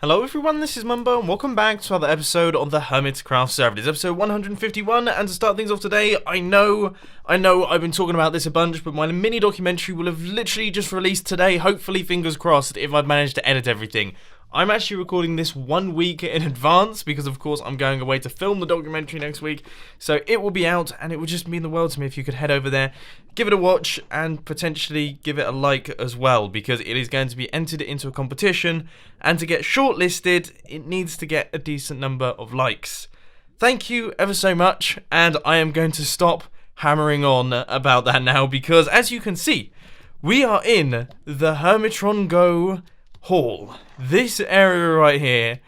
Hello everyone, this is Mumbo and welcome back to another episode on the Hermitcraft server. It is episode 151, and to start things off today, I know I've been talking about this a bunch, but my mini documentary will have literally just released today, hopefully fingers crossed, if I've managed to edit everything. I'm actually recording this 1 week in advance because of course I'm going away to film the documentary next week, so it will be out and it would just mean the world to me if you could head over there, give it a watch and potentially give it a like as well, because it is going to be entered into a competition, and to get shortlisted it needs to get a decent number of likes. Thank you ever so much, and I am going to stop hammering on about that now because as you can see, we are in the Hermitron Go Hall. This area right here,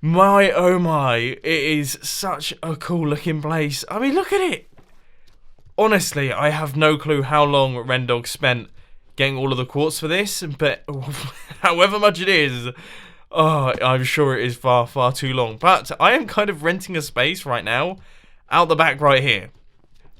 my oh my, it is such a cool looking place. I mean, look at it. Honestly, I have no clue how long Rendog spent getting all of the quartz for this, but however much it is, oh, I'm sure it is far, far too long. But I am kind of renting a space right now, out the back right here,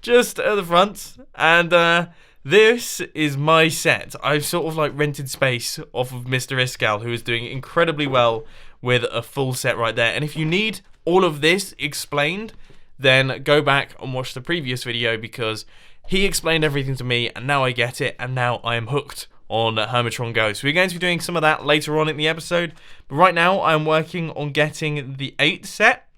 just at the front, and this is my set. I've sort of like rented space off of Mr. Iskal, who is doing incredibly well with a full set right there. And if you need all of this explained, then go back and watch the previous video because he explained everything to me and now I get it and now I am hooked on Hermitron Go. So we're going to be doing some of that later on in the episode. But right now I'm working on getting the 8 set.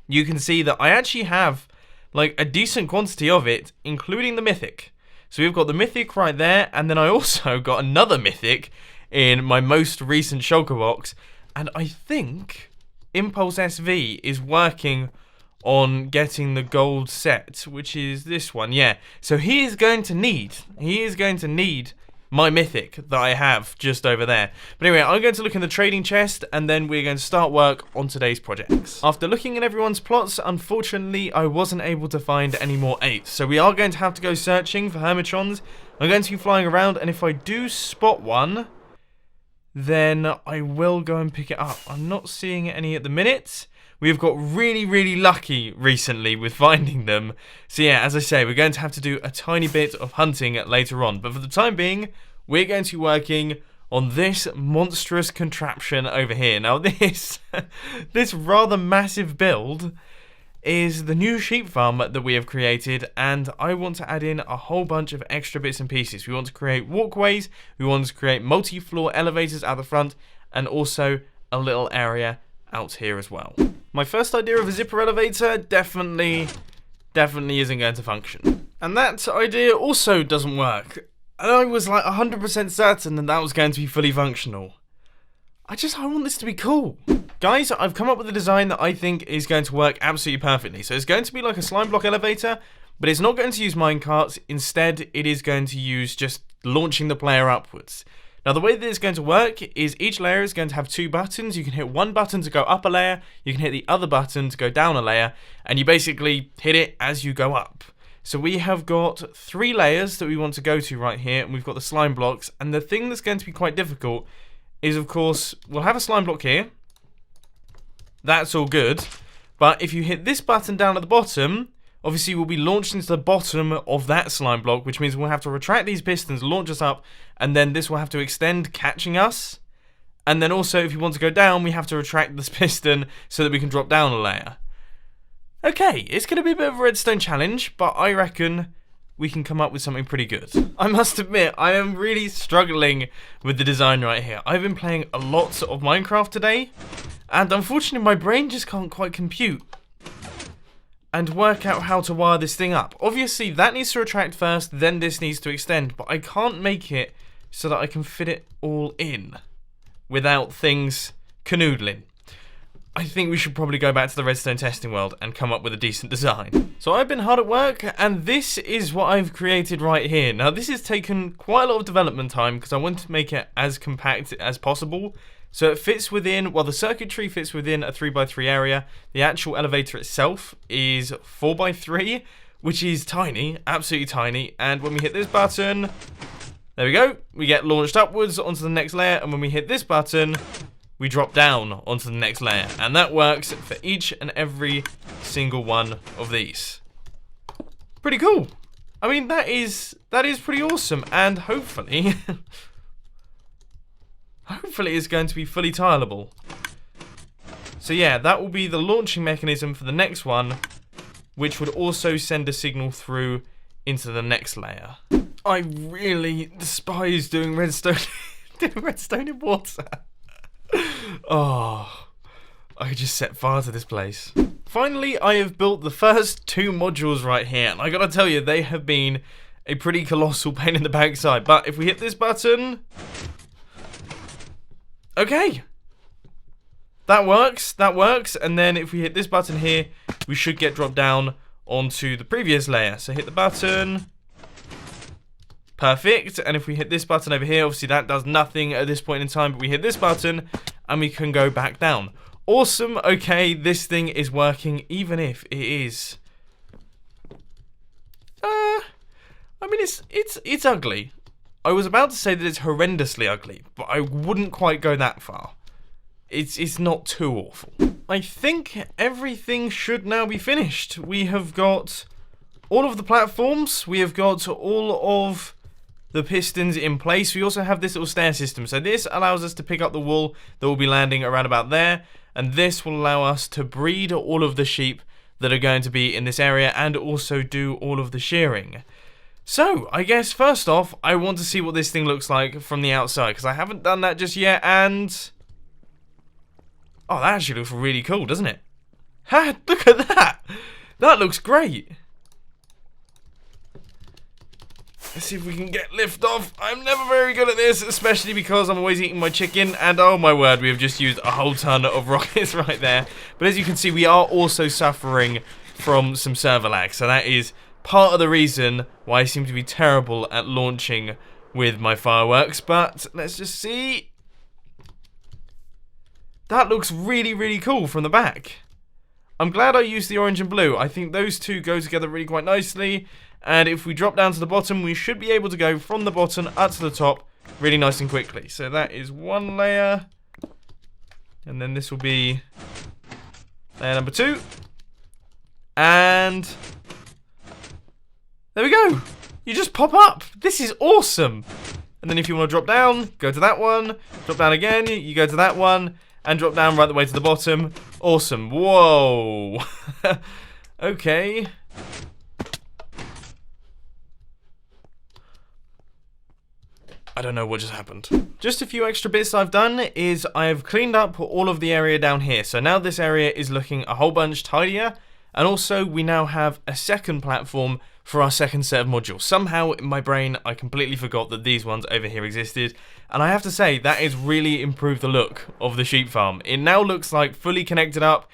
You can see that I actually have like a decent quantity of it, including the mythic. So we've got the mythic right there, and then I also got another mythic in my most recent shulker box, and I think Impulse SV is working on getting the gold set, which is this one, yeah. So he is going to need my mythic that I have just over there. But anyway, I'm going to look in the trading chest and then we're going to start work on today's projects. After looking at everyone's plots, unfortunately I wasn't able to find any more 8s. So we are going to have to go searching for Hermitrons. I'm going to be flying around, and if I do spot one, then I will go and pick it up. I'm not seeing any at the minute. We've got really, really lucky recently with finding them. So yeah, as I say, we're going to have to do a tiny bit of hunting later on. But for the time being, we're going to be working on this monstrous contraption over here. Now this, this rather massive build is the new sheep farm that we have created, and I want to add in a whole bunch of extra bits and pieces. We want to create walkways, we want to create multi-floor elevators out the front, and also a little area out here as well. My first idea of a zipper elevator definitely isn't going to function. And that idea also doesn't work. And I was like 100% certain that was going to be fully functional. I want this to be cool. Guys, I've come up with a design that I think is going to work absolutely perfectly. So it's going to be like a slime block elevator, but it's not going to use minecarts. Instead, it is going to use just launching the player upwards. Now the way that it's going to work is each layer is going to have 2 buttons. You can hit one button to go up a layer, you can hit the other button to go down a layer, and you basically hit it as you go up. So we have got 3 layers that we want to go to right here, and we've got the slime blocks, and the thing that's going to be quite difficult is, of course, we'll have a slime block here. That's all good, but if you hit this button down at the bottom, obviously we'll be launched into the bottom of that slime block, which means we'll have to retract these pistons, launch us up, and then this will have to extend, catching us. And then also, if you want to go down, we have to retract this piston so that we can drop down a layer. Okay, it's going to be a bit of a redstone challenge, but I reckon we can come up with something pretty good. I must admit, I am really struggling with the design right here. I've been playing a lot of Minecraft today, and unfortunately my brain just can't quite compute and work out how to wire this thing up. Obviously that needs to retract first, then this needs to extend, but I can't make it so that I can fit it all in without things canoodling. I think we should probably go back to the redstone testing world and come up with a decent design. So I've been hard at work, and this is what I've created right here. Now this has taken quite a lot of development time because I want to make it as compact as possible. So it fits within, well, the circuitry fits within a 3x3 area. The actual elevator itself is 4x3, which is tiny, absolutely tiny. And when we hit this button, there we go, we get launched upwards onto the next layer. And when we hit this button, we drop down onto the next layer. And that works for each and every single one of these. Pretty cool. I mean, that is pretty awesome. And hopefully... hopefully is going to be fully tileable. So yeah, that will be the launching mechanism for the next one, which would also send a signal through into the next layer. I really despise doing redstone, redstone in water. Oh, I could just set fire to this place. Finally, I have built the first 2 modules right here, and I gotta tell you, they have been a pretty colossal pain in the backside. But if we hit this button, okay, that works, and then if we hit this button here, we should get dropped down onto the previous layer. So hit the button, perfect, and if we hit this button over here, obviously that does nothing at this point in time, but we hit this button, and we can go back down. Awesome, okay, this thing is working, even if it is... I mean, it's ugly. I was about to say that it's horrendously ugly, but I wouldn't quite go that far. It's not too awful. I think everything should now be finished. We have got all of the platforms. We have got all of the pistons in place. We also have this little stair system. So this allows us to pick up the wool that will be landing around about there. And this will allow us to breed all of the sheep that are going to be in this area and also do all of the shearing. So, I guess first off, I want to see what this thing looks like from the outside, because I haven't done that just yet, and... oh, that actually looks really cool, doesn't it? Ha! Look at that! That looks great! Let's see if we can get lift off. I'm never very good at this, especially because I'm always eating my chicken, and oh my word, we have just used a whole ton of rockets right there. But as you can see, we are also suffering from some server lag, so that is part of the reason why I seem to be terrible at launching with my fireworks. But let's just see. That looks really, really cool from the back. I'm glad I used the orange and blue. I think those two go together really quite nicely. And if we drop down to the bottom, we should be able to go from the bottom up to the top really nice and quickly. So that is one layer. And then this will be layer number 2. And there we go. You just pop up. This is awesome. And then if you want to drop down, go to that one. Drop down again, you go to that one. And drop down right the way to the bottom. Awesome. Whoa. Okay. I don't know what just happened. Just a few extra bits I've done is I've cleaned up all of the area down here. So now this area is looking a whole bunch tidier. And also we now have a second platform for our second set of modules. Somehow in my brain I completely forgot that these ones over here existed. And I have to say that has really improved the look of the sheep farm. It now looks like fully connected up.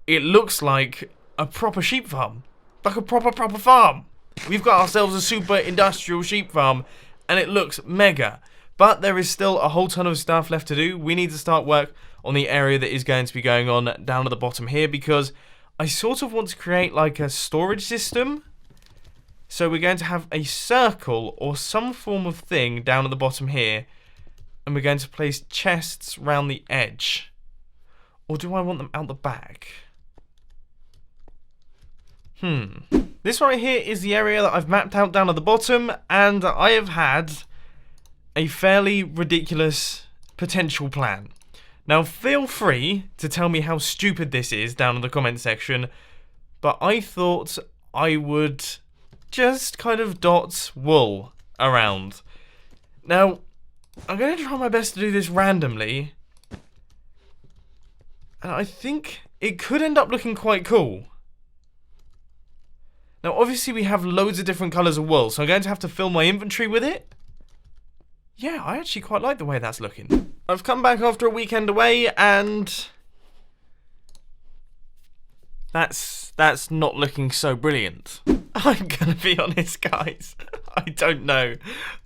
It looks like a proper sheep farm. Like a proper farm. We've got ourselves a super industrial sheep farm. And it looks mega. But there is still a whole ton of stuff left to do. We need to start work on the area that is going to be going on down at the bottom here, because I sort of want to create like a storage system. So we're going to have a circle or some form of thing down at the bottom here. And we're going to place chests round the edge. Or do I want them out the back? This right here is the area that I've mapped out down at the bottom, and I have had a fairly ridiculous potential plan. Now feel free to tell me how stupid this is down in the comment section, but I thought I would just kind of dot wool around. Now, I'm going to try my best to do this randomly, and I think it could end up looking quite cool. Now, obviously, we have loads of different colours of wool, so I'm going to have to fill my inventory with it. Yeah, I actually quite like the way that's looking. I've come back after a weekend away, and that's not looking so brilliant. I'm gonna be honest, guys. I don't know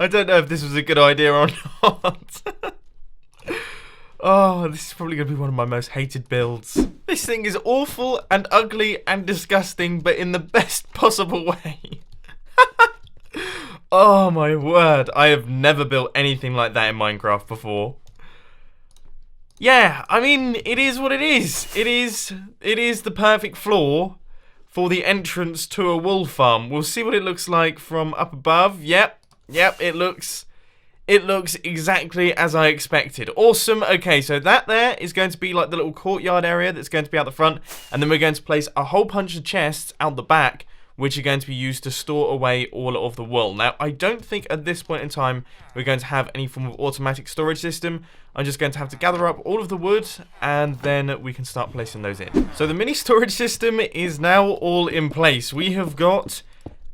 if this was a good idea or not. Oh, this is probably going to be one of my most hated builds. This thing is awful and ugly and disgusting, but in the best possible way. Oh my word, I have never built anything like that in Minecraft before. Yeah, I mean, it is what it is. It is the perfect floor for the entrance to a wool farm. We'll see what it looks like from up above. Yep, it looks It looks exactly as I expected. Awesome. Okay, so that there is going to be like the little courtyard area that's going to be out the front. And then we're going to place a whole bunch of chests out the back, which are going to be used to store away all of the wool. Now, I don't think at this point in time we're going to have any form of automatic storage system. I'm just going to have to gather up all of the wood, and then we can start placing those in. So the mini storage system is now all in place. We have got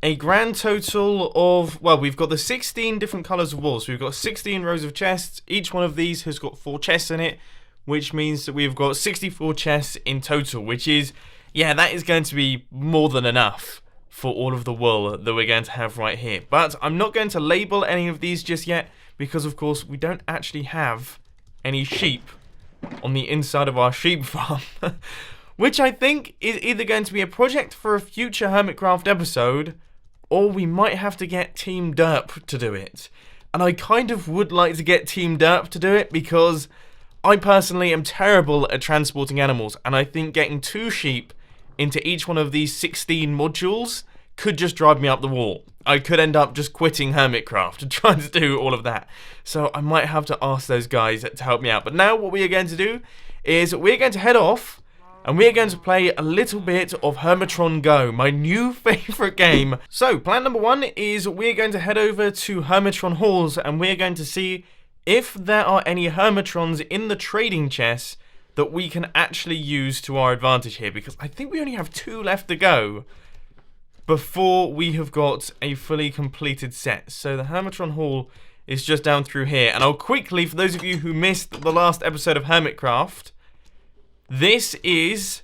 a grand total of, well, we've got the 16 different colours of wool. So we've got 16 rows of chests. Each one of these has got 4 chests in it, which means that we've got 64 chests in total, which is, yeah, that is going to be more than enough for all of the wool that we're going to have right here. But I'm not going to label any of these just yet, because of course we don't actually have any sheep on the inside of our sheep farm. Which I think is either going to be a project for a future Hermitcraft episode, or we might have to get Team Derp to do it. And I kind of would like to get Team Derp to do it, because I personally am terrible at transporting animals, and I think getting 2 sheep into each one of these 16 modules could just drive me up the wall. I could end up just quitting Hermitcraft and trying to do all of that. So I might have to ask those guys to help me out. But now what we are going to do is we're going to head off, and we're going to play a little bit of Hermitron Go, my new favourite game. So, plan number 1 is we're going to head over to Hermitron Halls, and we're going to see if there are any Hermitrons in the trading chests that we can actually use to our advantage here, because I think we only have 2 left to go before we have got a fully completed set. So the Hermitron Hall is just down through here, and I'll quickly, for those of you who missed the last episode of Hermitcraft, this is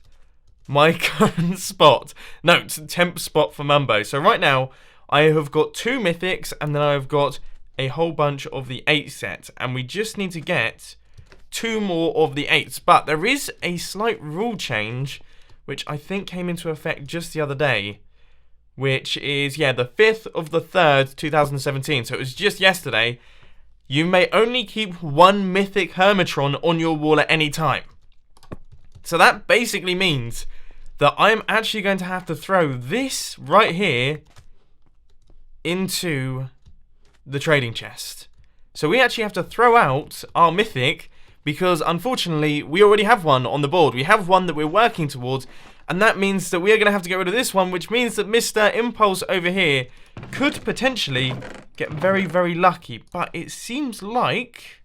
my current spot. No, it's a temp spot for Mumbo. So right now, I have got 2 mythics, and then I've got a whole bunch of the 8 set. And we just need to get 2 more of the 8s. But there is a slight rule change, which I think came into effect just the other day, which is, yeah, the 5th of the 3rd, 2017. So it was just yesterday. You may only keep 1 mythic Hermitron on your wall at any time. So that basically means that I'm actually going to have to throw this right here into the trading chest. So we actually have to throw out our mythic, because unfortunately we already have one on the board. We have one that we're working towards, and that means that we are going to have to get rid of this one, which means that Mr. Impulse over here could potentially get very, very lucky. But it seems like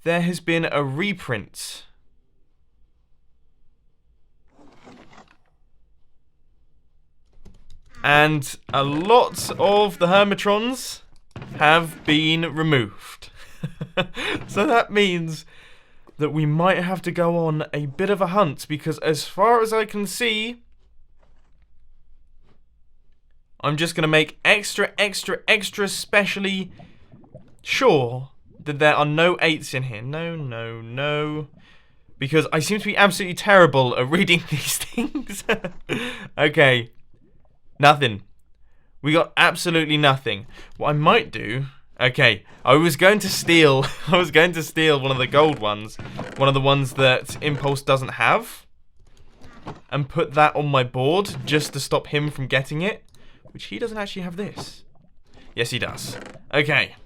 there has been a reprint. And a lot of the Hermitrons have been removed. So that means that we might have to go on a bit of a hunt, because as far as I can see, I'm just going to make extra specially sure that there are no 8s in here. No. Because I seem to be absolutely terrible at reading these things. Okay. Nothing. We got absolutely nothing. What I might do... Okay, I was going to steal one of the gold ones. One of the ones that Impulse doesn't have. And put that on my board just to stop him from getting it. Which he doesn't actually have this. Yes, he does. Okay.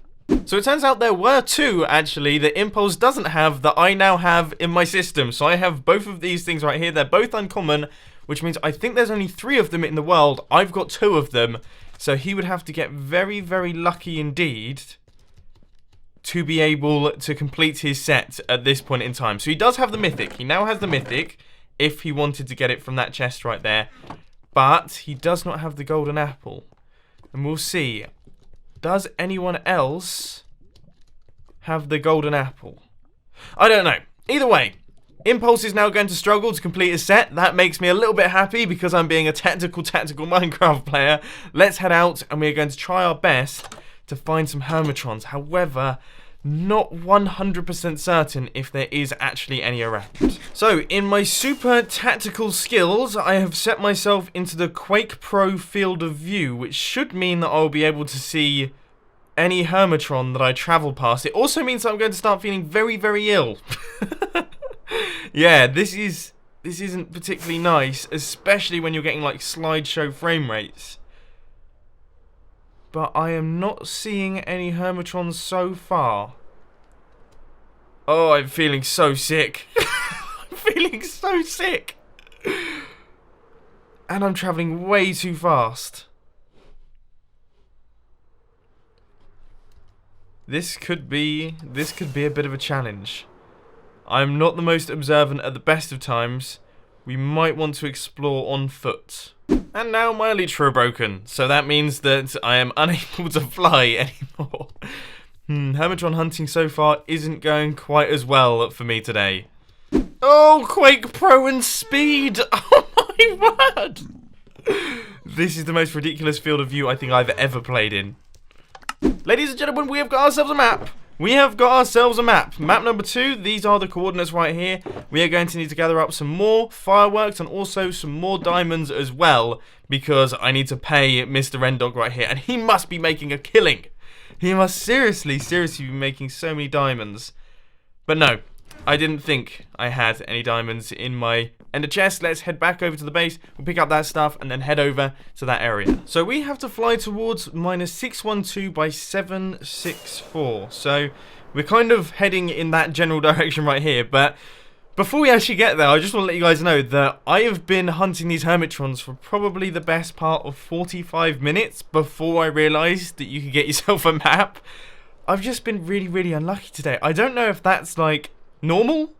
So it turns out there were 2, actually, that Impulse doesn't have that I now have in my system. So I have both of these things right here. They're both uncommon, which means I think there's only 3 of them in the world. I've got 2 of them. So he would have to get very, very lucky indeed to be able to complete his set at this point in time. So he does have the mythic. He now has the mythic, if he wanted to get it from that chest right there. But he does not have the golden apple. And we'll see. Does anyone else have the golden apple? I don't know. Either way, Impulse is now going to struggle to complete his set. That makes me a little bit happy, because I'm being a tactical Minecraft player. Let's head out, and we're going to try our best to find some Hermitrons. However, not 100% certain if there is actually any around. So, in my super tactical skills, I have set myself into the Quake Pro field of view, which should mean that I'll be able to see any Hermitron that I travel past. It also means that I'm going to start feeling very, very ill. Yeah, this isn't particularly nice, especially when you're getting like slideshow frame rates. but I am not seeing any Hermitrons so far. Oh, I'm feeling so sick. I'm feeling so sick. And I'm travelling way too fast. This could be a bit of a challenge. I'm not the most observant at the best of times. We might want to explore on foot. And now my elytra are broken, so that means that I am unable to fly anymore. Hermitron hunting so far isn't going quite as well for me today. Oh, Quake Pro and Speed! Oh my word! This is the most ridiculous field of view I think I've ever played in. Ladies and gentlemen, we have got ourselves a map. We have got ourselves a map. Map number 2, these are the coordinates right here. We are going to need to gather up some more fireworks and also some more diamonds as well, because I need to pay Mr. Rendog right here, and he must be making a killing. He must seriously be making so many diamonds. But no, I didn't think I had any diamonds in my ender chest. Let's head back over to the base. We'll pick up that stuff and then head over to that area. So we have to fly towards -612 by 764. So we're kind of heading in that general direction right here. But before we actually get there, I just want to let you guys know that I have been hunting these Hermitrons for probably the best part of 45 minutes before I realised that you could get yourself a map. I've just been really unlucky today. I don't know if that's like normal.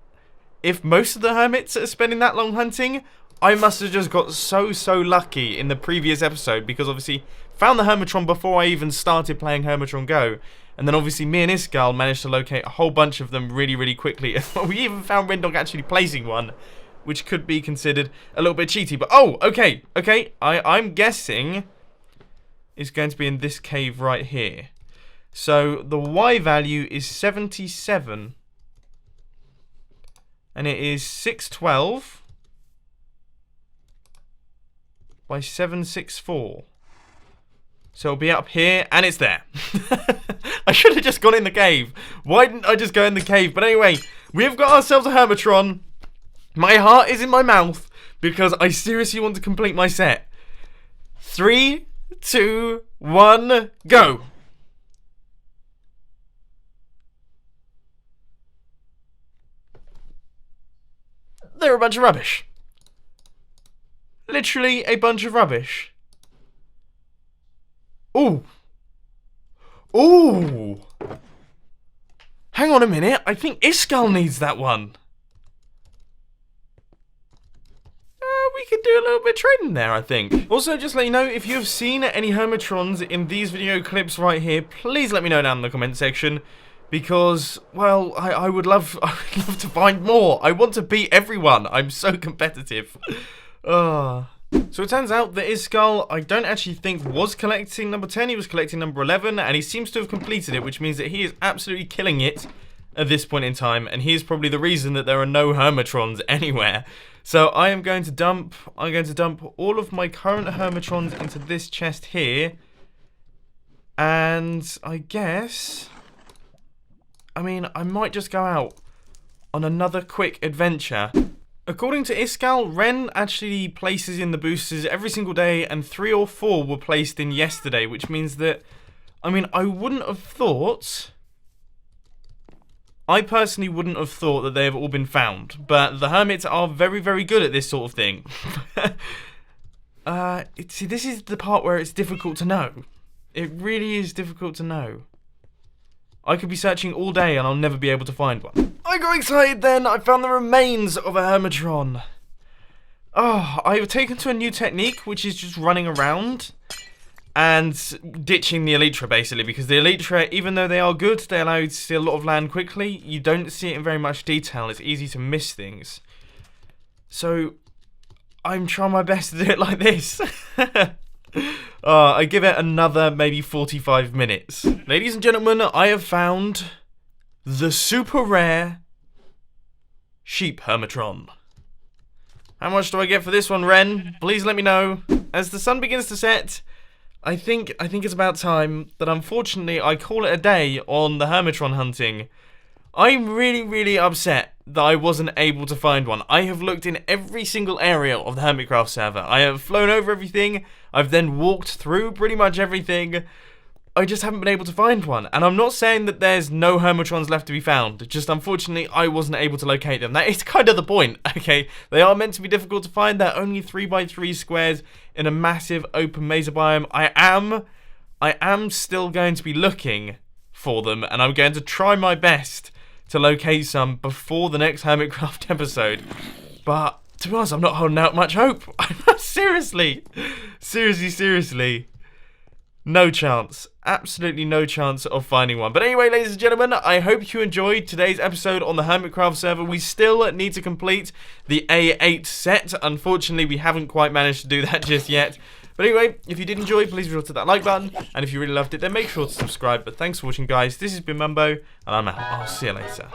If most of the hermits are spending that long hunting, I must have just got so lucky in the previous episode, because obviously found the Hermitron before I even started playing Hermitron Go, and then obviously me and Iskal managed to locate a whole bunch of them really quickly. We even found Rendog actually placing one, which could be considered a little bit cheaty. But oh, okay, I'm guessing it's going to be in this cave right here. So the Y value is 77. And it is 612 by 764. So it'll be up here, and it's there. I should have just gone in the cave. Why didn't I just go in the cave? But anyway, we've got ourselves a Hermitron. My heart is in my mouth, because I seriously want to complete my set. 3, 2, 1, go! They're a bunch of rubbish. Literally a bunch of rubbish. Ooh. Ooh. Hang on a minute. I think Iskal needs that one. We could do a little bit of trading there, I think. Also, just let you know, if you have seen any Hermitrons in these video clips right here, please let me know down in the comment section. Because, well, I would love to find more. I want to beat everyone. I'm so competitive. So it turns out that Iskal, I don't actually think was collecting number 10. He was collecting number 11, and he seems to have completed it, which means that he is absolutely killing it at this point in time. And he is probably the reason that there are no Hermitrons anywhere. So I'm going to dump all of my current Hermitrons into this chest here. And I guess, I mean, I might just go out on another quick adventure. According to Iskal, Ren actually places in the boosters every single day, and 3 or 4 were placed in yesterday, which means that, I mean, I personally wouldn't have thought that they have all been found, but the hermits are very good at this sort of thing. See, this is the part where it's difficult to know. It really is difficult to know. I could be searching all day and I'll never be able to find one. I got excited then. I found the remains of a Hermitron. Oh, I've taken to a new technique, which is just running around and ditching the elytra, basically, because the elytra, even though they are good, they allow you to see a lot of land quickly. You don't see it in very much detail. It's easy to miss things. So I'm trying my best to do it like this. I give it another maybe 45 minutes. Ladies and gentlemen, I have found the super rare sheep Hermitron. How much do I get for this one, Ren? Please let me know. As the sun begins to set, I think it's about time that, unfortunately, I call it a day on the Hermitron hunting. I'm really upset that I wasn't able to find one. I have looked in every single area of the Hermitcraft server. I have flown over everything. I've then walked through pretty much everything. I just haven't been able to find one. And I'm not saying that there's no Hermitrons left to be found. Just unfortunately, I wasn't able to locate them. That is kind of the point, okay? They are meant to be difficult to find. They're only 3x3 squares in a massive open mesa biome. I am still going to be looking for them, and I'm going to try my best to locate some before the next Hermitcraft episode. But to be honest, I'm not holding out much hope. Seriously. No chance. Absolutely no chance of finding one. But anyway, ladies and gentlemen, I hope you enjoyed today's episode on the Hermitcraft server. We still need to complete the A8 set. Unfortunately, we haven't quite managed to do that just yet. But anyway, if you did enjoy, please be sure to hit that like button. And if you really loved it, then make sure to subscribe. But thanks for watching, guys. This has been Mumbo, and I'm out. I'll see you later.